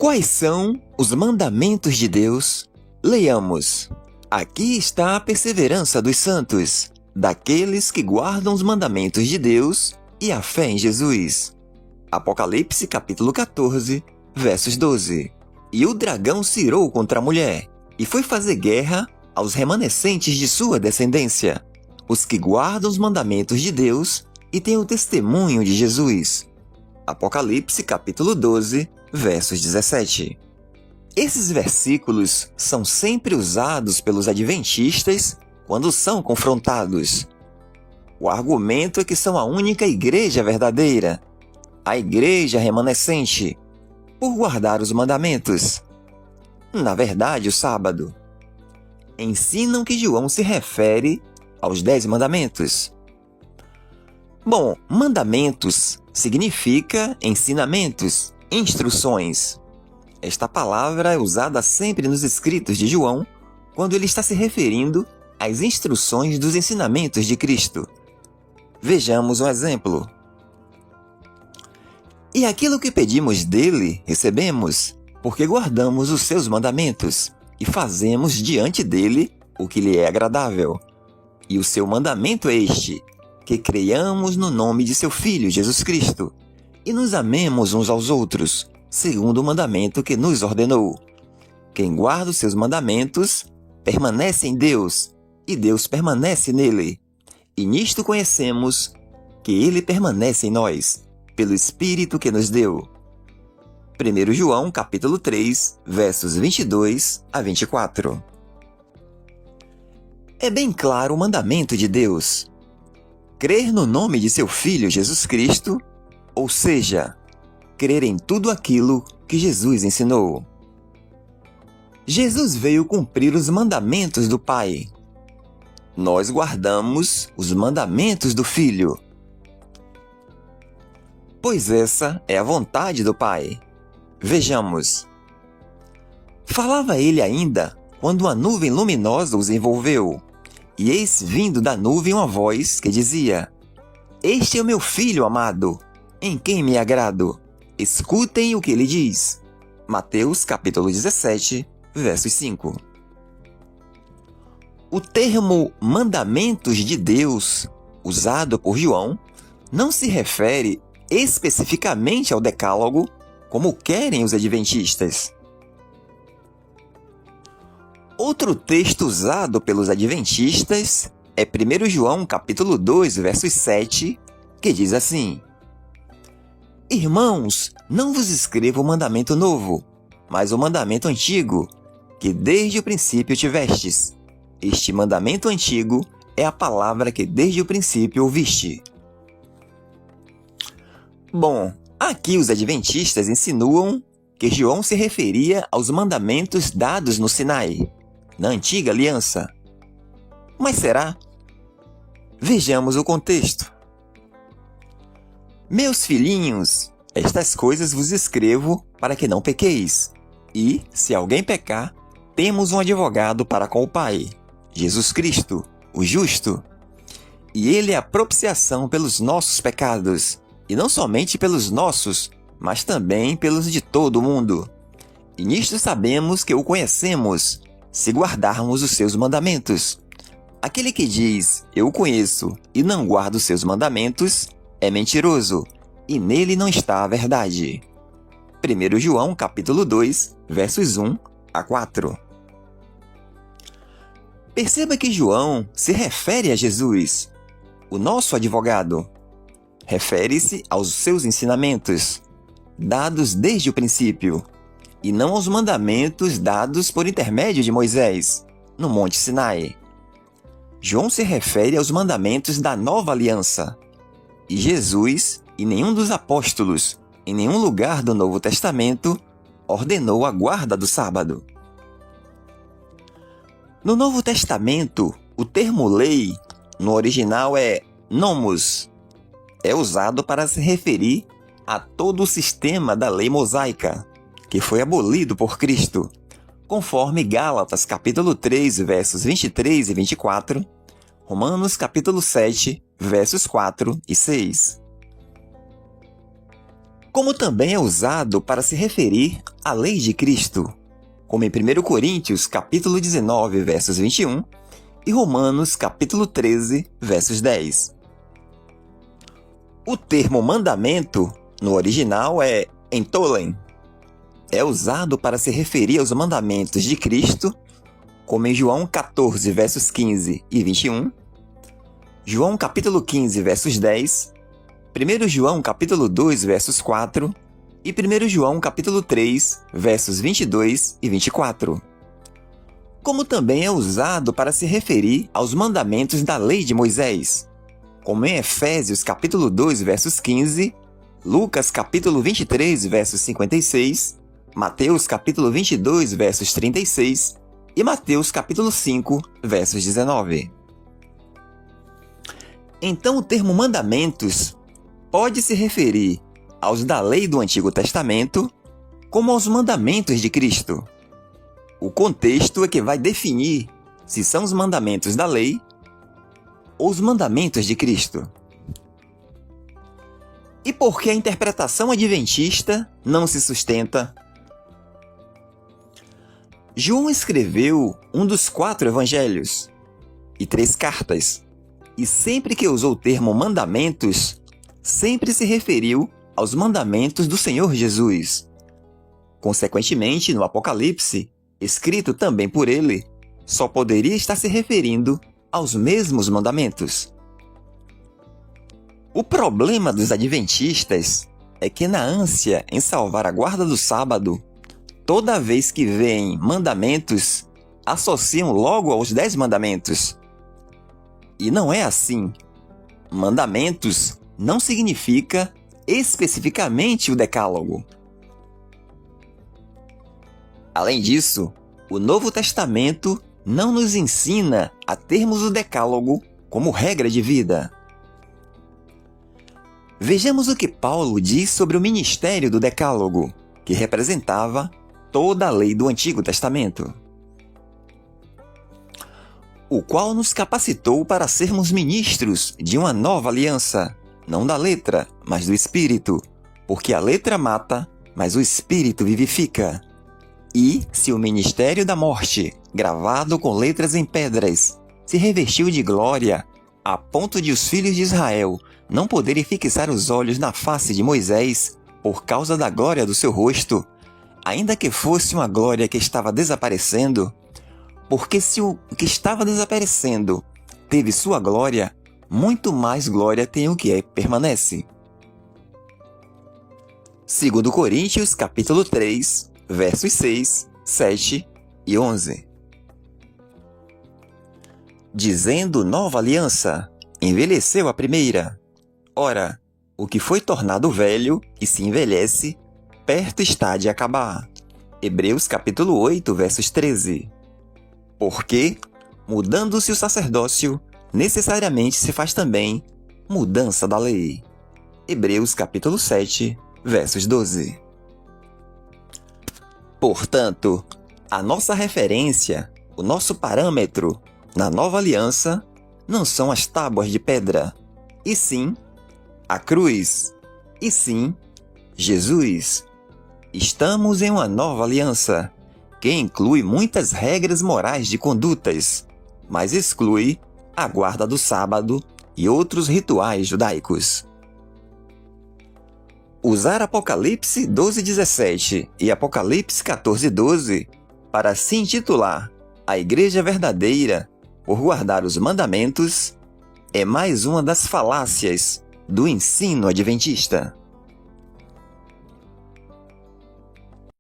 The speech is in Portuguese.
Quais são os mandamentos de Deus? Leiamos. Aqui está a perseverança dos santos, daqueles que guardam os mandamentos de Deus e a fé em Jesus. Apocalipse capítulo 14, versos 12. E o dragão se irou contra a mulher, e foi fazer guerra aos remanescentes de sua descendência, os que guardam os mandamentos de Deus e têm o testemunho de Jesus. Apocalipse capítulo 12, versos 17. Esses versículos são sempre usados pelos adventistas quando são confrontados. O argumento é que são a única igreja verdadeira, a igreja remanescente, por guardar os mandamentos. Na verdade, o sábado. Ensinam que João se refere aos 10 mandamentos. Bom, mandamentos significa ensinamentos, instruções. Esta palavra é usada sempre nos escritos de João, quando ele está se referindo às instruções dos ensinamentos de Cristo. Vejamos um exemplo. E aquilo que pedimos dele, recebemos, porque guardamos os seus mandamentos e fazemos diante dele o que lhe é agradável. E o seu mandamento é este, que creiamos no nome de seu Filho, Jesus Cristo, e nos amemos uns aos outros, segundo o mandamento que nos ordenou. Quem guarda os seus mandamentos permanece em Deus, e Deus permanece nele. E nisto conhecemos que ele permanece em nós, pelo Espírito que nos deu. 1 João, capítulo 3, versos 22 a 24. É bem claro o mandamento de Deus. Crer no nome de seu Filho Jesus Cristo, ou seja, crer em tudo aquilo que Jesus ensinou. Jesus veio cumprir os mandamentos do Pai. Nós guardamos os mandamentos do Filho, pois essa é a vontade do Pai. Vejamos. Falava ele ainda quando uma nuvem luminosa os envolveu, e eis vindo da nuvem uma voz que dizia: Este é o meu Filho amado, em quem me agrado. Escutem o que ele diz. Mateus capítulo 17, versos 5. O termo mandamentos de Deus, usado por João, não se refere especificamente ao decálogo, como querem os adventistas. Outro texto usado pelos adventistas é 1 João capítulo 2, versos 7, que diz assim: Irmãos, não vos escrevo o mandamento novo, mas o mandamento antigo, que desde o princípio tivestes. Este mandamento antigo é a palavra que desde o princípio ouviste. Bom, aqui os adventistas insinuam que João se referia aos mandamentos dados no Sinai, na antiga aliança. Mas será? Vejamos o contexto. Meus filhinhos, estas coisas vos escrevo para que não pequeis. E, se alguém pecar, temos um advogado para com o Pai, Jesus Cristo, o justo. E ele é a propiciação pelos nossos pecados, e não somente pelos nossos, mas também pelos de todo o mundo. E nisto sabemos que o conhecemos, se guardarmos os seus mandamentos. Aquele que diz, eu o conheço, e não guarda os seus mandamentos, é mentiroso, e nele não está a verdade. 1 João, capítulo 2, versos 1 a 4. Perceba que João se refere a Jesus, o nosso advogado. Refere-se aos seus ensinamentos, dados desde o princípio, e não aos mandamentos dados por intermédio de Moisés, no Monte Sinai. João se refere aos mandamentos da nova aliança, e Jesus, e nenhum dos apóstolos, em nenhum lugar do Novo Testamento, ordenou a guarda do sábado. No Novo Testamento, o termo lei, no original é nomos. É usado para se referir a todo o sistema da lei mosaica, que foi abolido por Cristo, conforme Gálatas capítulo 3, versos 23 e 24, Romanos capítulo 7, versos 4 e 6. Como também é usado para se referir a lei de Cristo, como em 1 Coríntios, capítulo 19, versos 21, e Romanos, capítulo 13, versos 10. O termo mandamento, no original, é entolen. É usado para se referir aos mandamentos de Cristo, como em João 14, versos 15 e 21, João capítulo 15, versos 10, 1 João capítulo 2, versos 4 e 1 João capítulo 3, versos 22 e 24. Como também é usado para se referir aos mandamentos da lei de Moisés, como em Efésios capítulo 2, versos 15, Lucas capítulo 23, versos 56, Mateus capítulo 22, versos 36 e Mateus capítulo 5, versos 19. Então o termo mandamentos pode se referir aos da lei do Antigo Testamento, como aos mandamentos de Cristo. O contexto é que vai definir se são os mandamentos da lei ou os mandamentos de Cristo. E por que a interpretação adventista não se sustenta? João escreveu um dos 4 evangelhos e 3 cartas, e sempre que usou o termo mandamentos, sempre se referiu aos mandamentos do Senhor Jesus. Consequentemente, no Apocalipse, escrito também por ele, só poderia estar se referindo aos mesmos mandamentos. O problema dos adventistas é que, na ânsia em salvar a guarda do sábado, toda vez que veem mandamentos, associam logo aos 10 mandamentos. E não é assim. Mandamentos não significa especificamente o Decálogo. Além disso, o Novo Testamento não nos ensina a termos o Decálogo como regra de vida. Vejamos o que Paulo diz sobre o ministério do Decálogo, que representava toda a lei do Antigo Testamento, o qual nos capacitou para sermos ministros de uma nova aliança, não da letra, mas do Espírito, porque a letra mata, mas o Espírito vivifica. E, se o ministério da morte, gravado com letras em pedras, se revestiu de glória, a ponto de os filhos de Israel não poderem fixar os olhos na face de Moisés por causa da glória do seu rosto, ainda que fosse uma glória que estava desaparecendo, porque se o que estava desaparecendo teve sua glória, muito mais glória tem o que permanece. 2 Coríntios, capítulo 3, versos 6, 7 e 11. Dizendo nova aliança, envelheceu a primeira. Ora, o que foi tornado velho e se envelhece, perto está de acabar. Hebreus capítulo 8, versos 13. Porque, mudando-se o sacerdócio, necessariamente se faz também mudança da lei. Hebreus capítulo 7, versos 12. Portanto, a nossa referência, o nosso parâmetro na nova aliança não são as tábuas de pedra, e sim a cruz, e sim Jesus. Estamos em uma nova aliança, que inclui muitas regras morais de condutas, mas exclui a guarda do sábado e outros rituais judaicos. Usar Apocalipse 12:17 e Apocalipse 14:12 para se intitular a Igreja Verdadeira por guardar os mandamentos é mais uma das falácias do ensino adventista.